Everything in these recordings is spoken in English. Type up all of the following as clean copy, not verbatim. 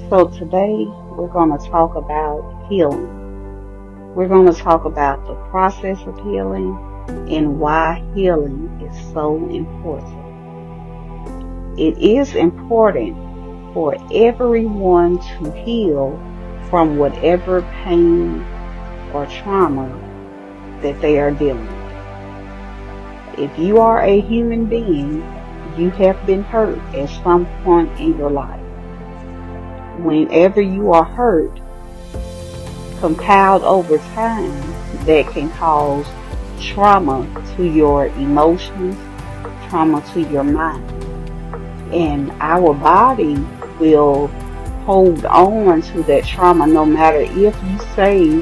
So today we're going to talk about healing. We're going to talk about the process of healing and why healing is so important. It is important for everyone to heal from whatever pain or trauma that they are dealing with. If you are a human being, you have been hurt at some point in your life. Whenever you are hurt, compiled over time, that can cause trauma to your emotions, trauma to your mind. And our body will hold on to that trauma no matter if you say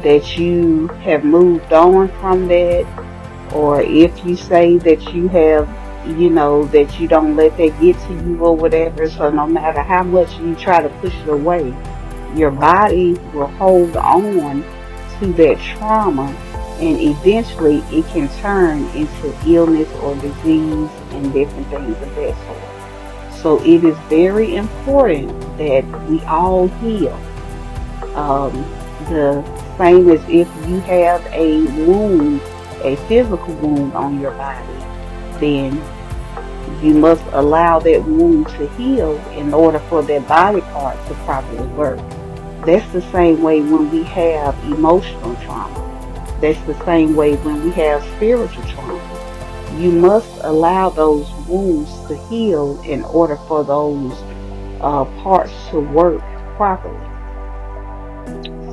that you have moved on from that, or if you say that you have, that you don't let that get to you or whatever. So no matter how much you try to push it away, your body will hold on to that trauma, and eventually it can turn into illness or disease and different things of that sort. So it is very important that we all heal. The same as if you have a wound, a physical wound on your body, then you must allow that wound to heal in order for that body part to properly work. That's the same way when we have emotional trauma. That's the same way when we have spiritual trauma. You must allow those wounds to heal in order for those parts to work properly.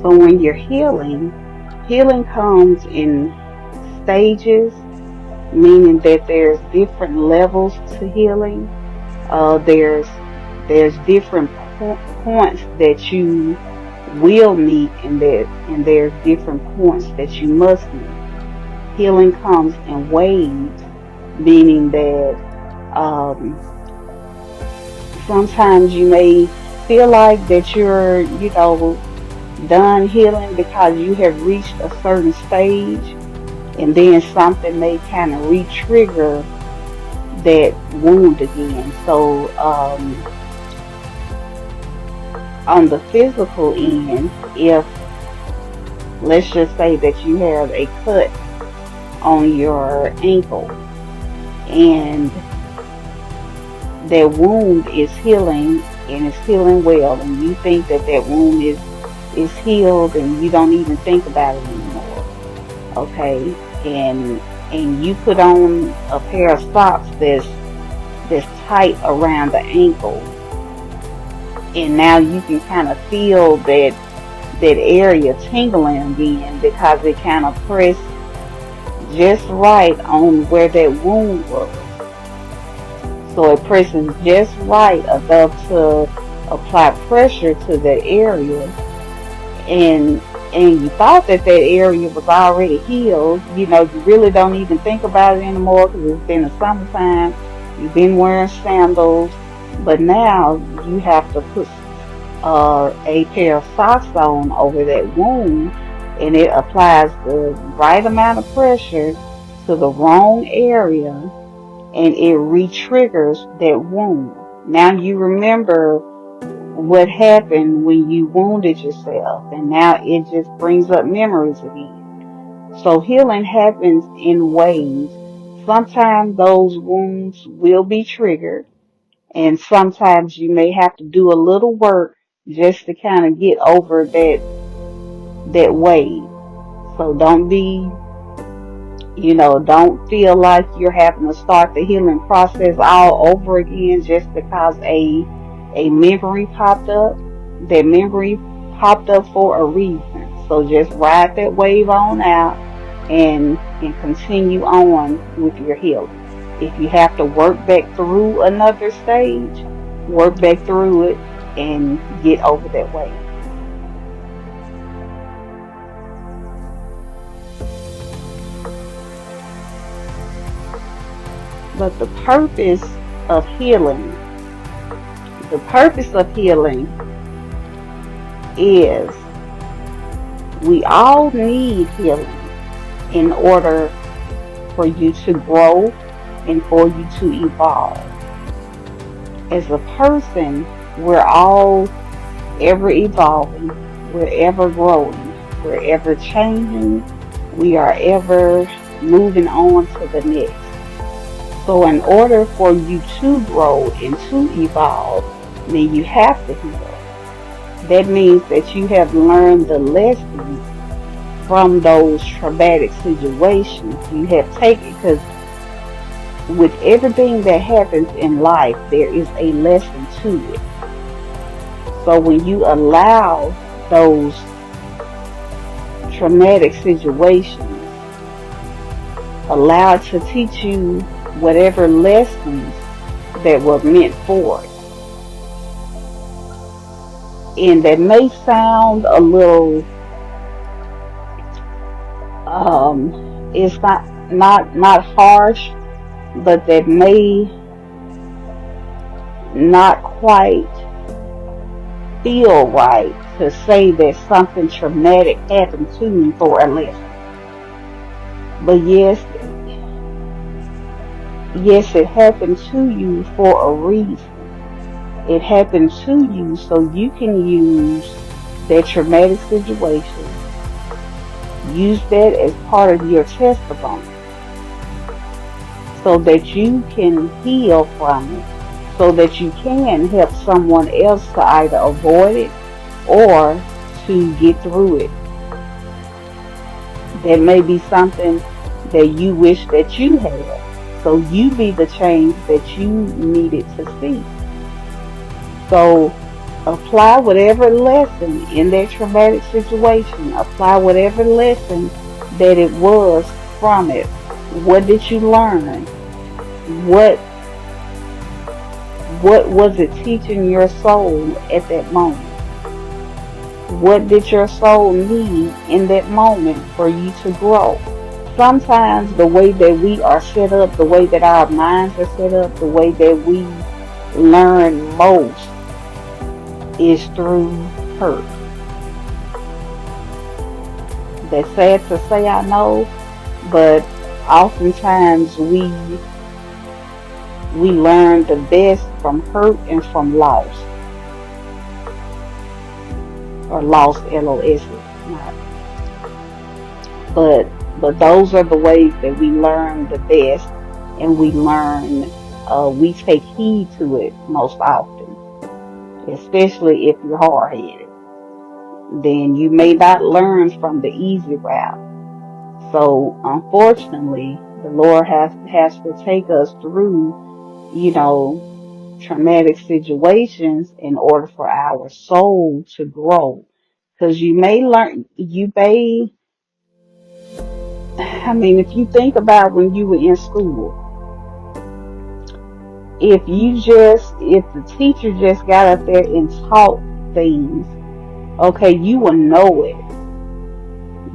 So when you're healing, healing comes in stages, meaning that there's different levels to healing. There's different points that you will meet, and there's different points that you must meet. Healing comes in waves, meaning that um, sometimes you may feel like that you're, done healing because you have reached a certain stage, and then something may kind of re-trigger that wound again. So on the physical end, if let's just say that you have a cut on your ankle and that wound is healing and it's healing well, and you think that that wound is healed and you don't even think about it anymore, okay? And you put on a pair of socks that's tight around the ankle, and now you can kind of feel that area tingling again because it kind of pressed just right on where that wound was. So it presses just right enough to apply pressure to that area, and you thought that that area was already healed. You really don't even think about it anymore because it's been the summertime. You've been wearing sandals, but now you have to put a pair of socks on over that wound, and it applies the right amount of pressure to the wrong area, and it re-triggers that wound. Now you remember what happened when you wounded yourself, and now it just brings up memories again. So healing happens in ways. Sometimes those wounds will be triggered, and sometimes you may have to do a little work just to kind of get over that wave. So don't feel like you're having to start the healing process all over again just because a memory popped up. That memory popped up for a reason. So just ride that wave on out and continue on with your healing. If you have to work back through another stage, work back through it and get over that wave. But of healing, the purpose of healing is we all need healing in order for you to grow and for you to evolve. As a person, we're all ever evolving, we're ever growing, we're ever changing, we are ever moving on to the next. So in order for you to grow and to evolve, then you have to heal. That means that you have learned the lessons from those traumatic situations. You have taken, because with everything that happens in life, there is a lesson to it. So when you allow those traumatic situations, allow it to teach you whatever lessons that were meant for it. And that may sound a little, um, it's not harsh, but that may not quite feel right to say that something traumatic happened to me for a lesson. But yes, it happened to you for a reason. It happened to you so you can use that traumatic situation, use that as part of your testimony so that you can heal from it, so that you can help someone else to either avoid it or to get through it. That may be something that you wish that you had. So you be the change that you needed to see. So apply whatever lesson in that traumatic situation. Apply whatever lesson that it was from it. What did you learn? What what was it teaching your soul at that moment? What did your soul need in that moment for you to grow? Sometimes the way that we are set up, the way that our minds are set up, the way that we learn most is through hurt. That's sad to say, I know, but oftentimes we learn the best from hurt and from loss, or lost, LOS, not. But those are the ways that we learn the best, and we take heed to it most often, especially if you're hard headed. Then you may not learn from the easy route. So unfortunately, the Lord has to take us through, you know, traumatic situations in order for our soul to grow. Because if you think about when you were in school, if the teacher just got up there and taught things, okay, you will know it,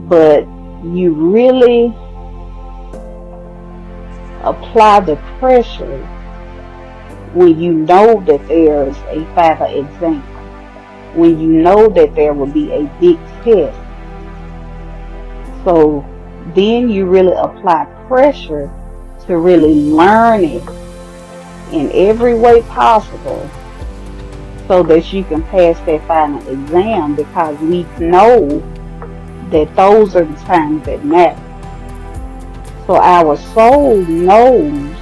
but you really apply the pressure when you know that there's a final exam, when you know that there will be a big test. So then you really apply pressure to really learn it in every way possible so that you can pass that final exam, because we know that those are the times that matter. So our soul knows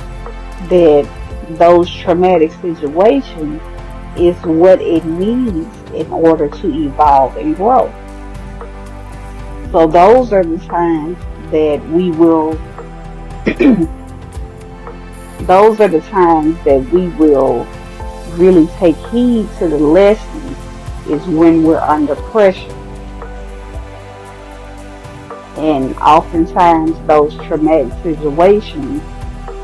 that those traumatic situations is what it needs in order to evolve and grow. So those are the times that those are the times that we will really take heed to the lessons, is when we're under pressure. And oftentimes those traumatic situations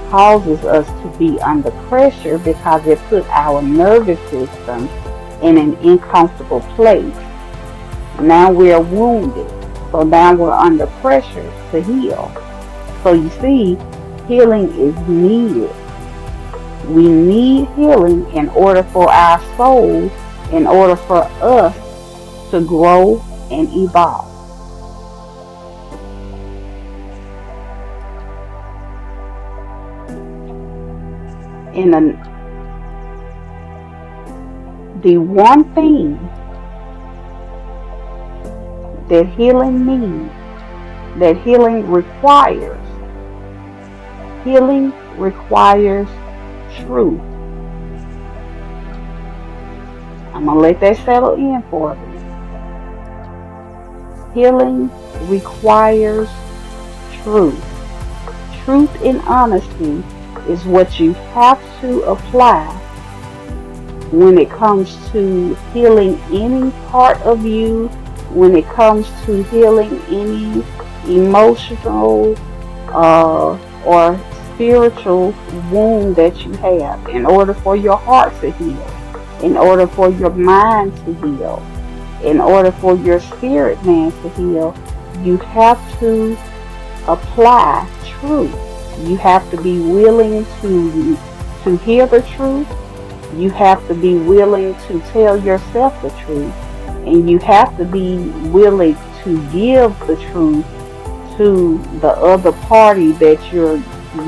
causes us to be under pressure because it puts our nervous system in an uncomfortable place. Now we're wounded. So now we're under pressure to heal. So you see, healing is needed. We need healing in order for our soul, in order for us to grow and evolve. And the one thing that healing needs, that healing requires. Healing requires truth. I'm going to let that settle in for a minute. Healing requires truth. Truth and honesty is what you have to apply when it comes to healing any part of you, when it comes to healing any emotional or spiritual wound that you have, in order for your heart to heal, in order for your mind to heal, in order for your spirit man to heal, you have to apply truth. You have to be willing to hear the truth. You have to be willing to tell yourself the truth. And you have to be willing to give the truth to the other party that you're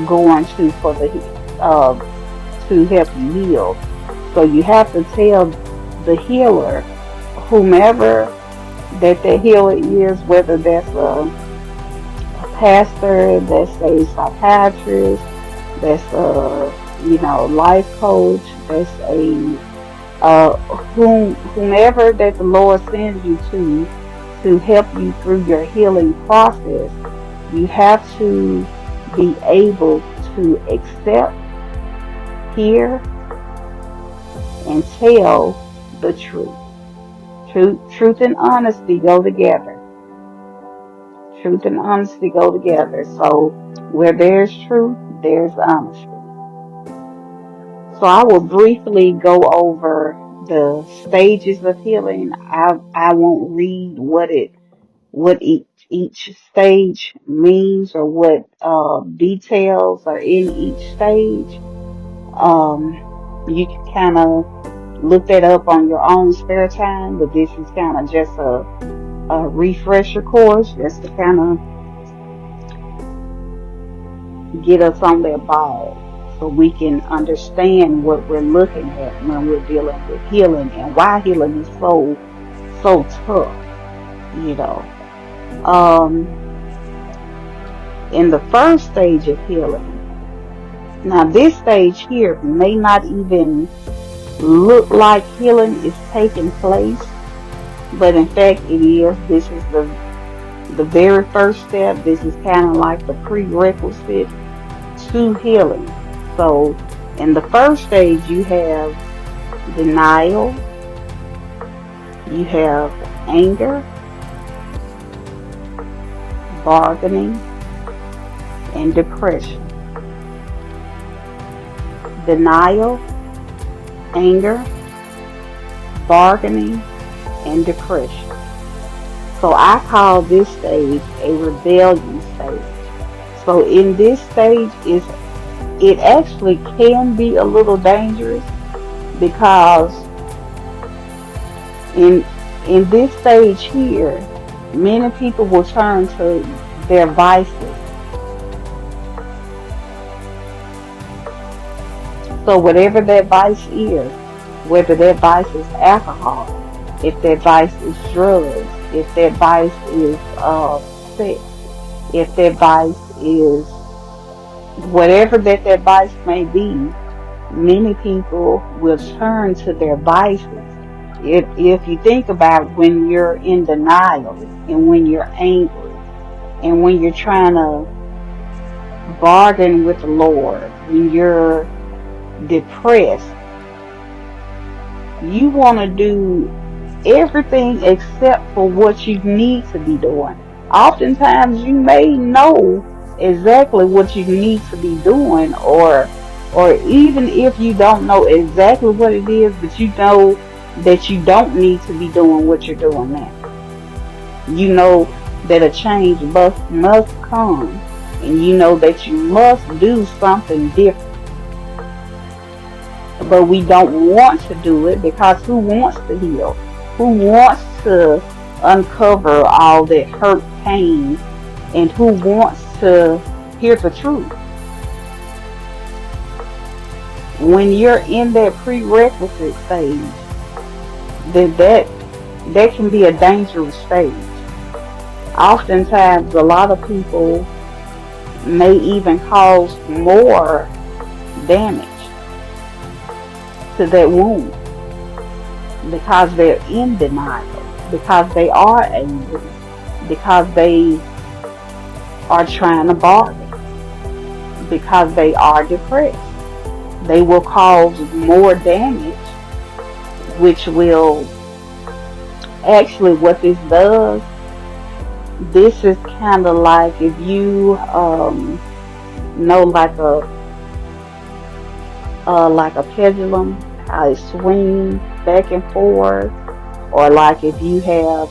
going to for the to help you heal. So you have to tell the healer, whomever that the healer is, whether that's a pastor, that's a psychiatrist, that's a life coach, that's a whomever that the Lord sends you to help you through your healing process. You have to be able to accept, hear, and tell the truth. Truth and honesty go together. Truth and honesty go together. So where there's truth, there's honesty. So I will briefly go over the stages of healing. I won't read what each stage means, or what details are in each stage. You can kind of look that up on your own spare time, but this is kind of just a refresher course, just to kind of get us on that ball, so we can understand what we're looking at when we're dealing with healing, and why healing is so tough. You know, in the first stage of healing, now this stage here may not even look like healing is taking place, but in fact it is. This is the very first step. This is kind of like the prerequisite to healing. So in the first stage, you have denial, you have anger, bargaining, and depression. Denial, anger, bargaining, and depression. So I call this stage a rebellion stage. So in this stage, it actually can be a little dangerous, because in this stage here, many people will turn to their vices. So whatever that vice is, whether that vice is alcohol, if that vice is drugs, if that vice is sex, if that vice is whatever that vice may be, many people will turn to their vices. If you think about when you're in denial, and when you're angry, and when you're trying to bargain with the Lord, when you're depressed, you want to do everything except for what you need to be doing. Oftentimes you may know exactly what you need to be doing, or even if you don't know exactly what it is, but you know that you don't need to be doing what you're doing now. You know that a change must come, and you know that you must do something different. But we don't want to do it, because who wants to heal? Who wants to uncover all that hurt, pain, and who wants to hear the truth? When you're in that prerequisite stage, that can be a dangerous stage. Oftentimes, a lot of people may even cause more damage to that wound because they're in denial, because they are angry, because they are trying to bargain, because they are depressed. They will cause more damage, which will actually, what this does, this is kind of like if you know like a pendulum, how it swings back and forth, or like if you have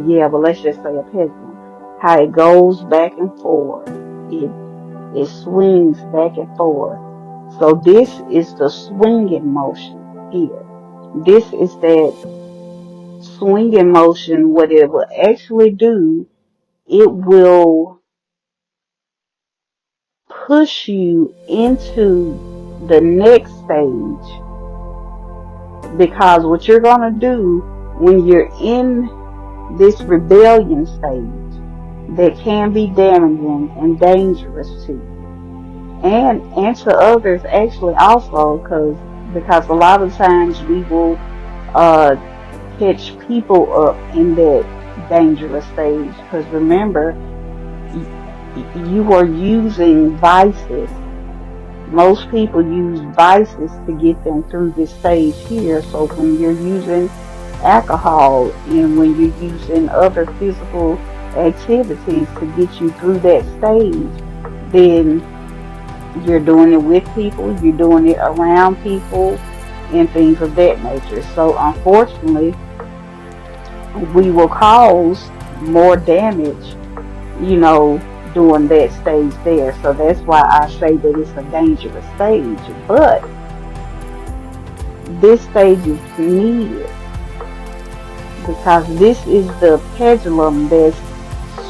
yeah, but let's just say a pendulum, how it goes back and forth. It swings back and forth. So this is the swinging motion here. This is that swinging motion. What it will actually do, it will push you into the next stage, because what you're going to do when you're in this rebellion stage, that can be damaging and dangerous to you and to others actually also, because a lot of times we will uh catch people up in that dangerous stage, because remember, you are using vices. Most people use vices to get them through this stage here. So when you're using alcohol and when you're using other physical activities to get you through that stage, then you're doing it with people, you're doing it around people, and things of that nature. So unfortunately, we will cause more damage, during that stage there. So that's why I say that it's a dangerous stage. But this stage is needed, because this is the pendulum that's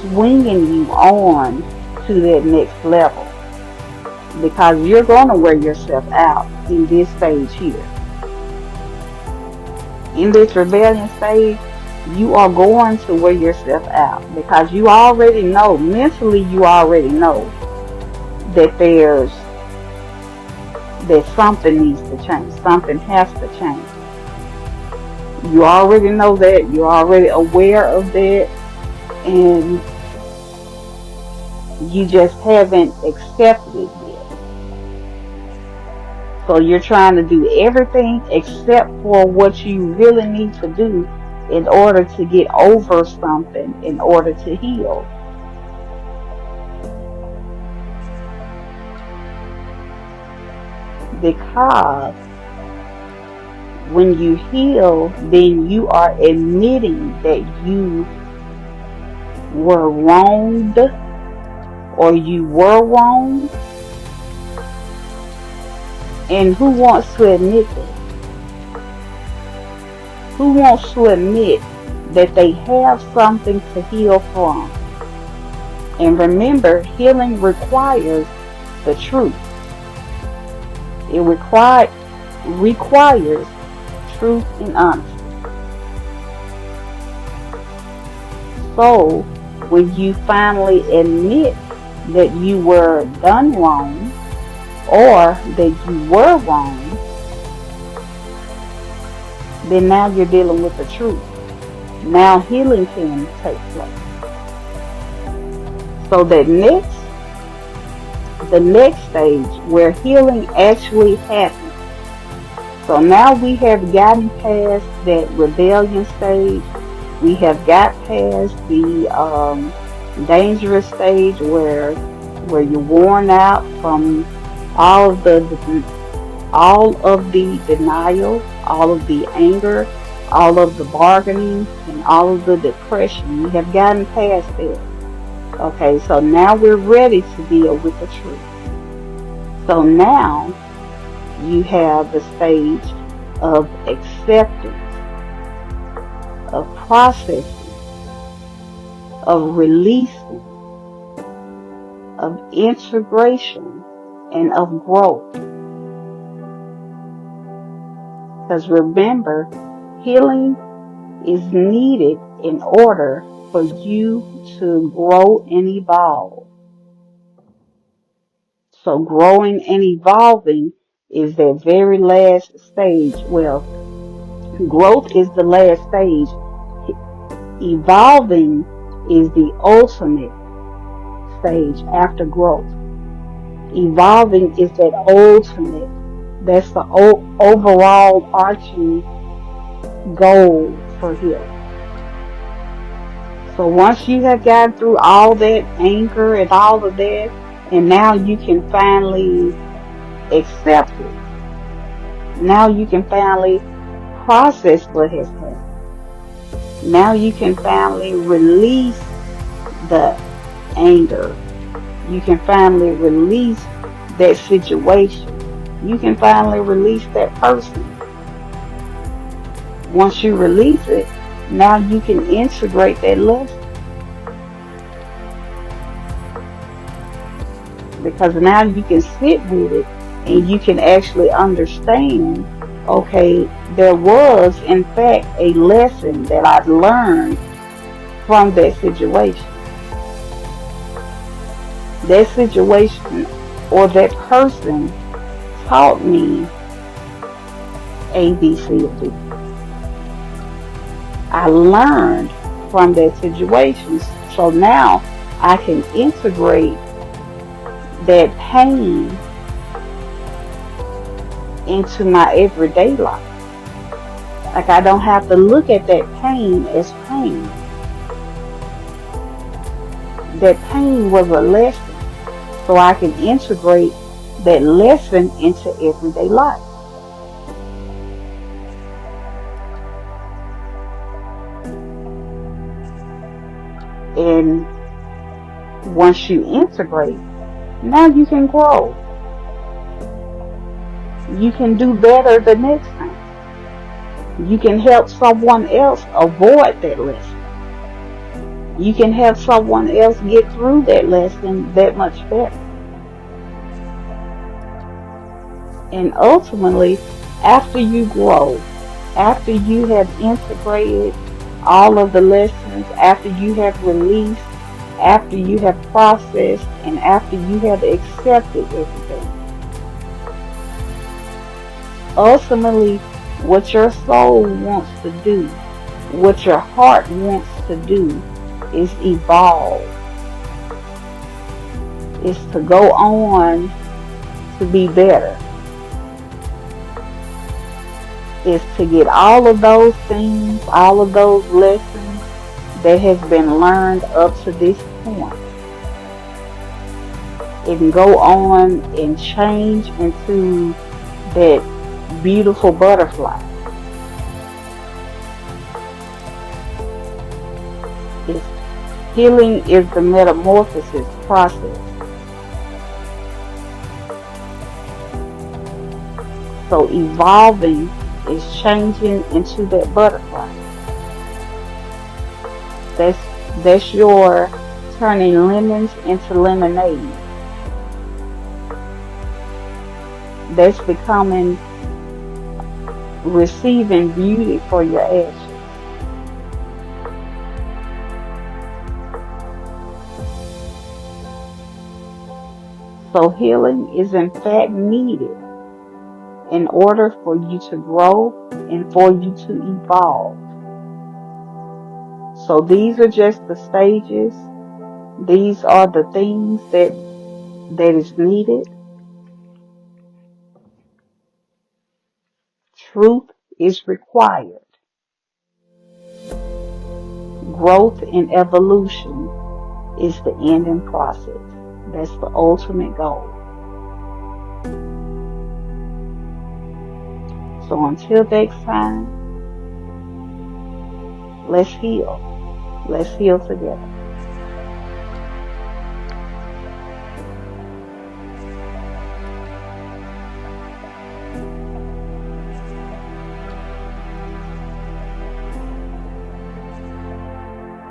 swinging you on to that next level. Because you're going to wear yourself out in this stage here. In this rebellion stage, you are going to wear yourself out, because you already know, mentally you already know that that something needs to change. Something has to change. You already know that. You're already aware of that. And you just haven't accepted it yet. So you're trying to do everything except for what you really need to do in order to get over something, in order to heal. Because when you heal, then you are admitting that you were wronged, or you were wrong. And who wants to admit that? Who wants to admit that they have something to heal from? And remember, healing requires the truth. It requires truth and honesty. So when you finally admit that you were done wrong, or that you were wrong, then now you're dealing with the truth. Now healing can take place. So the next stage where healing actually happens. So now we have gotten past that rebellion stage. We have got past the dangerous stage where you're worn out from all of the denial, all of the anger, all of the bargaining, and all of the depression. We have gotten past it. Okay, so now we're ready to deal with the truth. So now you have the stage of acceptance, of processing, of releasing, of integration, and of growth. Because remember, healing is needed in order for you to grow and evolve. So growing and evolving is that very last stage. Well, growth is the last stage. Evolving is the ultimate stage after growth. Evolving is that ultimate. That's the overall arching goal for healing. So once you have gotten through all that anger and all of that, and now you can finally accept it. Now you can finally process what has happened. Now you can finally release the anger. You can finally release that situation. You can finally release that person. Once you release it, now you can integrate that lesson. Because now you can sit with it and you can actually understand, okay, there was in fact a lesson that I've learned from that situation. That situation or that person taught me A, B, C, or D. I learned from that situation. So now I can integrate that pain into my everyday life. Like I don't have to look at that pain as pain. That pain was a lesson. So I can integrate that lesson into everyday life. And once you integrate, now you can grow. You can do better the next time. You can help someone else avoid that lesson. You can help someone else get through that lesson that much better. And ultimately, after you grow, after you have integrated all of the lessons, after you have released, after you have processed, and after you have accepted everything, ultimately, what your soul wants to do, what your heart wants to do, is evolve. Is to go on to be better. Is to get all of those things, all of those lessons that has been learned up to this point, and go on and change into that beautiful butterfly. It's, healing is the metamorphosis process. So evolving is changing into that butterfly. That's your turning lemons into lemonade. That's becoming, receiving beauty for your ashes. So healing is in fact needed in order for you to grow and for you to evolve. So these are just the stages. These are the things that is needed. Truth is required. Growth and evolution is the ending process. That's the ultimate goal. So until next time, let's heal. Let's heal together.